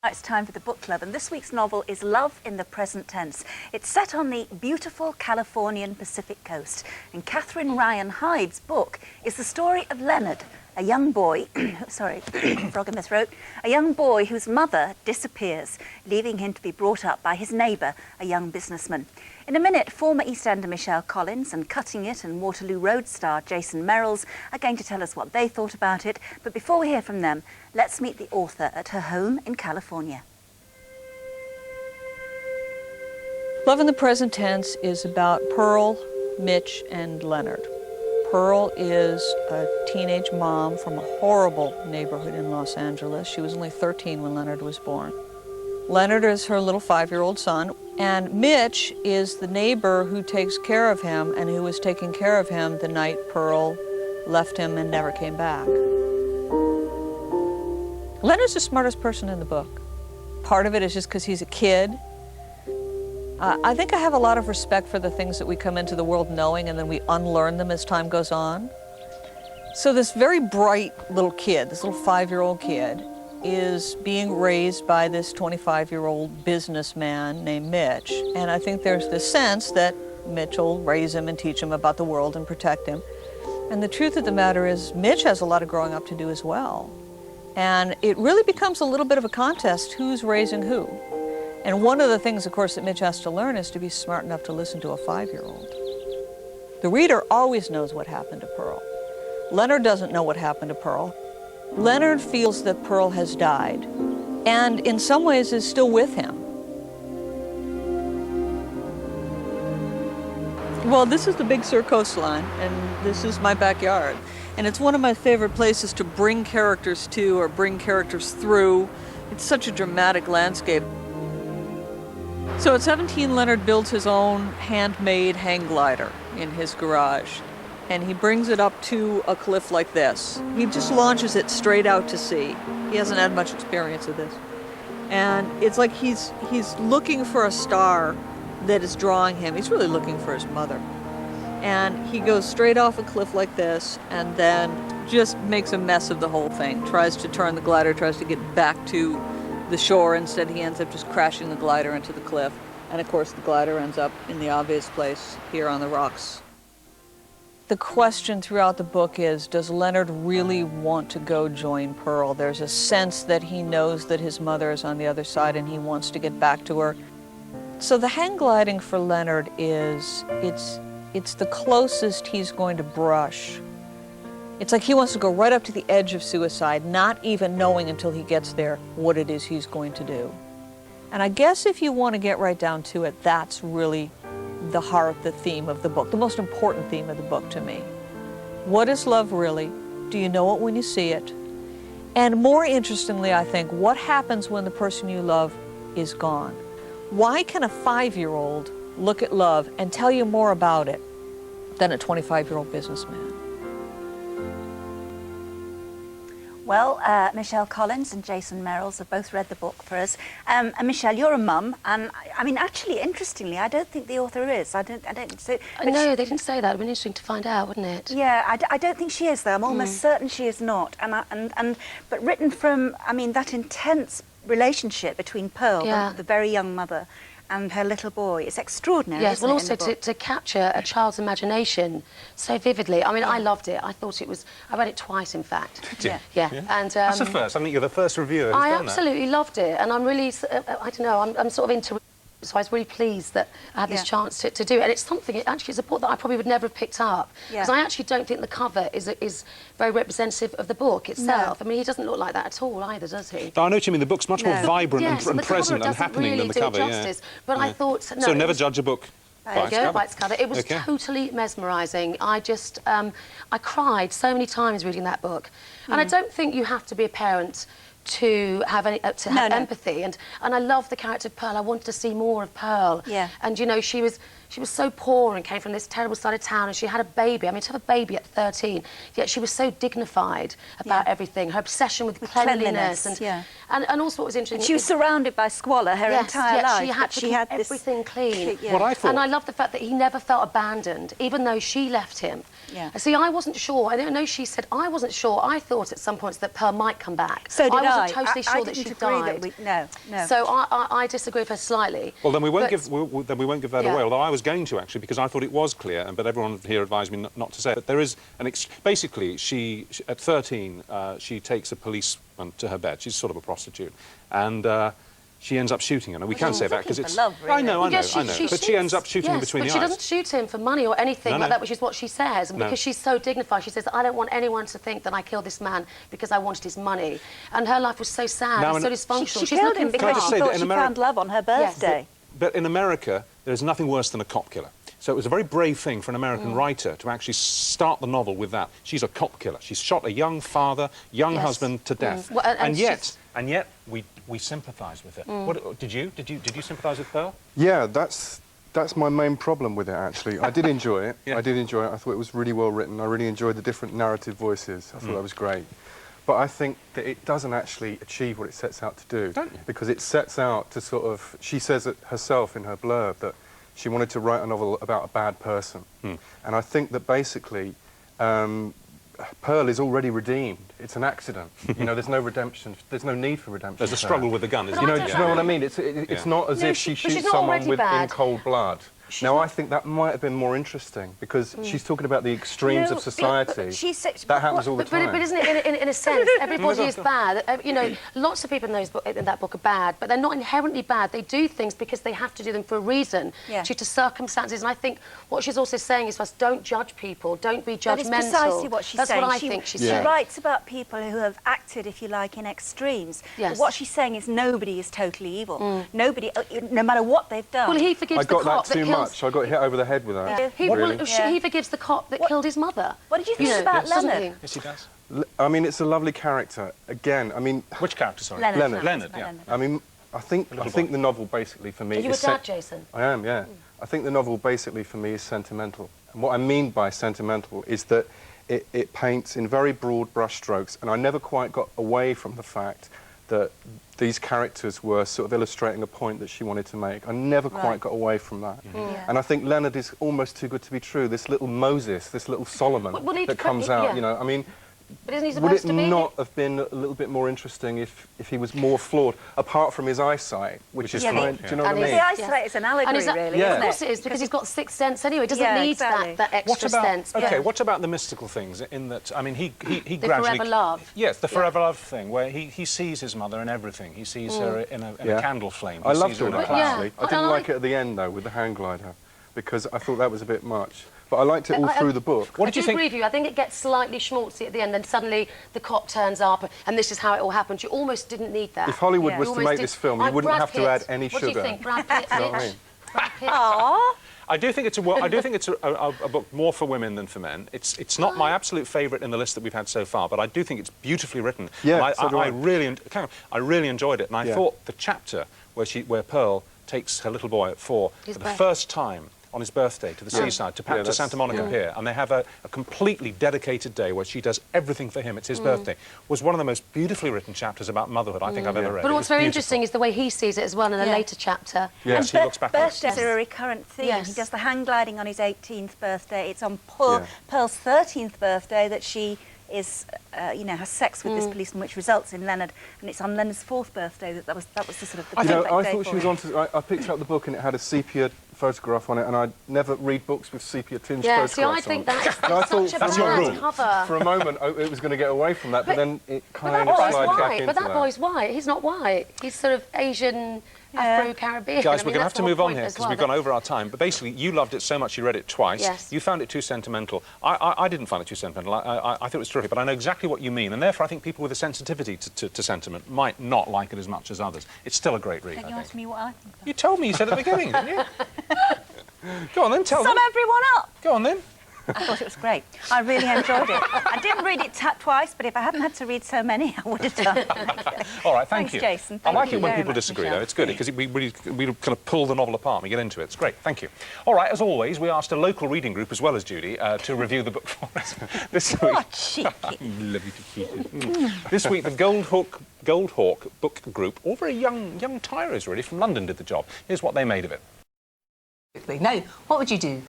It's time for the book club, and this week's novel is Love in the Present Tense. It's set on the beautiful Californian Pacific coast, and Catherine Ryan Hyde's book is the story of Leonard, a young boy, sorry, frog in my throat, a young boy whose mother disappears, leaving him to be brought up by his neighbour, a young businessman. In a minute, former EastEnder Michelle Collins and Cutting It and Waterloo Road star Jason Merrells are going to tell us what they thought about it. But before we hear from them, let's meet the author at her home in California. Love in the Present Tense is about Pearl, Mitch, and Leonard. Pearl is a teenage mom from a horrible neighborhood in Los Angeles. She was only 13 when Leonard was born. Leonard is her little 5-year-old son, and Mitch is the neighbor who takes care of him and who was taking care of him the night Pearl left him and never came back. Leonard's the smartest person in the book. Part of it is just because he's a kid. I think I have a lot of respect for the things that we come into the world knowing and then we unlearn them as time goes on. So this very bright little kid, this little 5-year-old kid, is being raised by this 25-year-old businessman named Mitch. And I think there's this sense that Mitch will raise him and teach him about the world and protect him. And the truth of the matter is Mitch has a lot of growing up to do as well. And it really becomes a little bit of a contest, who's raising who. And one of the things, of course, that Mitch has to learn is to be smart enough to listen to a 5-year-old. The reader always knows what happened to Pearl. Leonard doesn't know what happened to Pearl. Leonard feels that Pearl has died, and in some ways is still with him. Well, this is the Big Sur coastline, and this is my backyard. And it's one of my favorite places to bring characters to or bring characters through. It's such a dramatic landscape. So at 17, Leonard builds his own handmade hang glider in his garage. And he brings it up to a cliff like this. He just launches it straight out to sea. He hasn't had much experience of this. And it's like he's looking for a star that is drawing him. He's really looking for his mother. And he goes straight off a cliff like this and then just makes a mess of the whole thing. Tries to turn the glider, tries to get back to the shore. Instead, he ends up just crashing the glider into the cliff. And of course, the glider ends up in the obvious place here on the rocks. The question throughout the book is, does Leonard really want to go join Pearl? There's a sense that he knows that his mother is on the other side and he wants to get back to her. So the hang gliding for Leonard is, it's the closest he's going to brush. It's like he wants to go right up to the edge of suicide, not even knowing until he gets there what it is he's going to do. And I guess if you want to get right down to it, that's really the heart, the theme of the book, the most important theme of the book to me. What is love really? Do you know it when you see it? And more interestingly, I think, what happens when the person you love is gone? Why can a 5-year-old look at love and tell you more about it than a 25-year-old businessman? Well, Michelle Collins and Jason Merrells have both read the book for us. And Michelle, you're a mum, and I mean, actually, interestingly, I don't think the author is. I don't. So, no, they didn't say that. It'd been interesting to find out, wouldn't it? Yeah, I don't think she is, though. I'm almost certain she is not. But written from, I mean, that intense relationship between Pearl, the very young mother, and her little boy. It's extraordinary. Yes, isn't well, it, also to capture a child's imagination so vividly. I mean, I loved it. I thought it was. I read it twice, in fact. Yeah. And that's the first. I think you're the first reviewer who's done that. I absolutely loved it, and I'm really. I don't know. I'm sort of into. So I was really pleased that I had this chance to do it. And it's something, actually, it's a book that I probably would never have picked up. Because I actually don't think the cover is very representative of the book itself. No. I mean, he doesn't look like that at all either, does he? No, I know what you mean. The book's much more vibrant and present and happening really than the cover. Justice, but I thought... No, so never judge a book by its cover. It was totally mesmerising. I just... I cried so many times reading that book. And I don't think you have to be a parent to have empathy, and I love the character of Pearl. I wanted to see more of Pearl. Yeah. And you know, she was so poor and came from this terrible side of town, and she had a baby. I mean, to have a baby at 13, yet she was so dignified about everything. Her obsession with cleanliness and also what was interesting. She was surrounded by squalor her entire life. She had everything clean. What I thought, and I love the fact that he never felt abandoned, even though she left him. See, I wasn't sure. I know she said I wasn't sure. I thought at some points that Pearl might come back. So did I. wasn't totally sure that she died. No. So I disagree with her slightly. Well, then we won't give that away. Although I was going to actually, because I thought it was clear, but everyone here advised me not to say it. But there is basically, she at 13, she takes a policeman to her bed. She's sort of a prostitute, and she ends up shooting him. And we can say that because it's... love, really. I know. But she ends up shooting him between the eyes. But she doesn't shoot him for money or anything like that, which is what she says. And because she's so dignified, she says, I don't want anyone to think that I killed this man because I wanted his money. And her life was so sad and so dysfunctional. She killed him because she thought she found love on her birthday. But in America, there's nothing worse than a cop killer. So it was a very brave thing for an American writer to actually start the novel with that. She's a cop killer. She's shot a young father, young husband to death. Well, and yet we sympathise with her. What, did you sympathise with Pearl? Yeah, that's my main problem with it, actually. I did enjoy it. I did enjoy it. I thought it was really well written. I really enjoyed the different narrative voices. I thought that was great. But I think that it doesn't actually achieve what it sets out to do. Don't you? Because it sets out to sort of... She says it herself in her blurb that she wanted to write a novel about a bad person. And I think that basically Pearl is already redeemed. It's an accident. You know, there's no redemption. There's no need for redemption. There's a struggle with the gun, isn't there? there? Do you know what I mean? It's not as if she shoots someone in cold blood. Now, I think that might have been more interesting because she's talking about the extremes of society. That happens all the time. But isn't it, in a sense, everybody is bad? You know, lots of people in that book are bad, but they're not inherently bad. They do things because they have to do them for a reason, due to circumstances. And I think what she's also saying is, don't judge people, don't be judgmental. That is precisely what she's saying. That's what I think she's saying. She writes about people who have acted, if you like, in extremes. But what she's saying is nobody is totally evil. Nobody, no matter what they've done. Well, he forgives the cop that killed... I got hit over the head with that. He forgives the cop that killed his mother. What did you think about Leonard? Yes, he does. I mean, it's a lovely character. Again, I mean... Which character, sorry? Leonard, yeah. I mean, I think the novel basically for me... Are you a dad, Jason? I am, yeah. I think the novel basically for me is sentimental. And what I mean by sentimental is that it paints in very broad brushstrokes, and I never quite got away from the fact that these characters were sort of illustrating a point that she wanted to make. I never quite got away from that. And I think Leonard is almost too good to be true. This little Moses, this little Solomon that comes out, you know, I mean... But isn't he would supposed it to be? not have been a little bit more interesting if he was more flawed, apart from his eyesight, which is fine, do you know what I mean? The eyesight is an allegory, really, isn't it? Of course it is, because he's got sixth sense anyway. He doesn't need that extra sense. OK, what about the mystical things in that, I mean, he gradually... The forever love. Yes, the forever love thing, where he sees his mother in everything. He sees her in a candle flame. I loved all that, actually. I didn't like it at the end, though, with the hang glider, because I thought that was a bit much. But I liked it all through the book. What did you think? I agree with you. I think it gets slightly schmaltzy at the end, and suddenly the cop turns up, and this is how it all happened. You almost didn't need that. If Hollywood was to make this film, you wouldn't have to add any sugar. What do you think, Brad Pitt? You know what I mean? Brad Pitt. Aww. I do think it's a book more for women than for men. It's not my absolute favourite in the list that we've had so far, but I do think it's beautifully written. Yeah, I really enjoyed it, and I thought the chapter where Pearl takes her little boy at 4 for the first time on his birthday to the seaside, to Santa Monica Pier, and they have a completely dedicated day where she does everything for him. It's his birthday. Was one of the most beautifully written chapters about motherhood I think I've ever read. But what's very interesting is the way he sees it as well in a later chapter. Yes, he looks back on it. Birthdays are a recurrent theme. He does the hang gliding on his 18th birthday. It's on Pearl's 13th birthday that she is, you know, has sex with this policeman, which results in Leonard, and it's on Leonard's 4th birthday that was the sort of the You know, I day thought she was onto... I picked up the book and it had a sepia photograph on it, and I never read books with sepia-tinged photographs see, I think that's that's your rule. Cover. For a moment, it was going to get away from that, but then it kind of slides back into that. But that boy's white. He's not white. He's sort of Asian, Afro-Caribbean. Guys, we're going to have to move on here because we've gone over our time. But basically, you loved it so much you read it twice. Yes. You found it too sentimental. I didn't find it too sentimental. I thought it was terrific, but I know exactly what you mean, and therefore I think people with a sensitivity to sentiment might not like it as much as others. It's still a great read. Can you ask me what I think? You told me. You said at the beginning, didn't you? Go on then, tell them. Sum everyone up. Go on then. I thought it was great. I really enjoyed it. I didn't read it twice, but if I hadn't had to read so many, I would have done. All right, thank you. Thanks, Jason. I like it when people disagree, though. It's good, because we kind of pull the novel apart and we get into it. It's great, thank you. All right, as always, we asked a local reading group, as well as Judy, to review the book for us this week. Oh, cheeky. Love you to keep it. This week, the Gold Hawk book group, all very young tyros, really, from London did the job. Here's what they made of it. Now, what would you do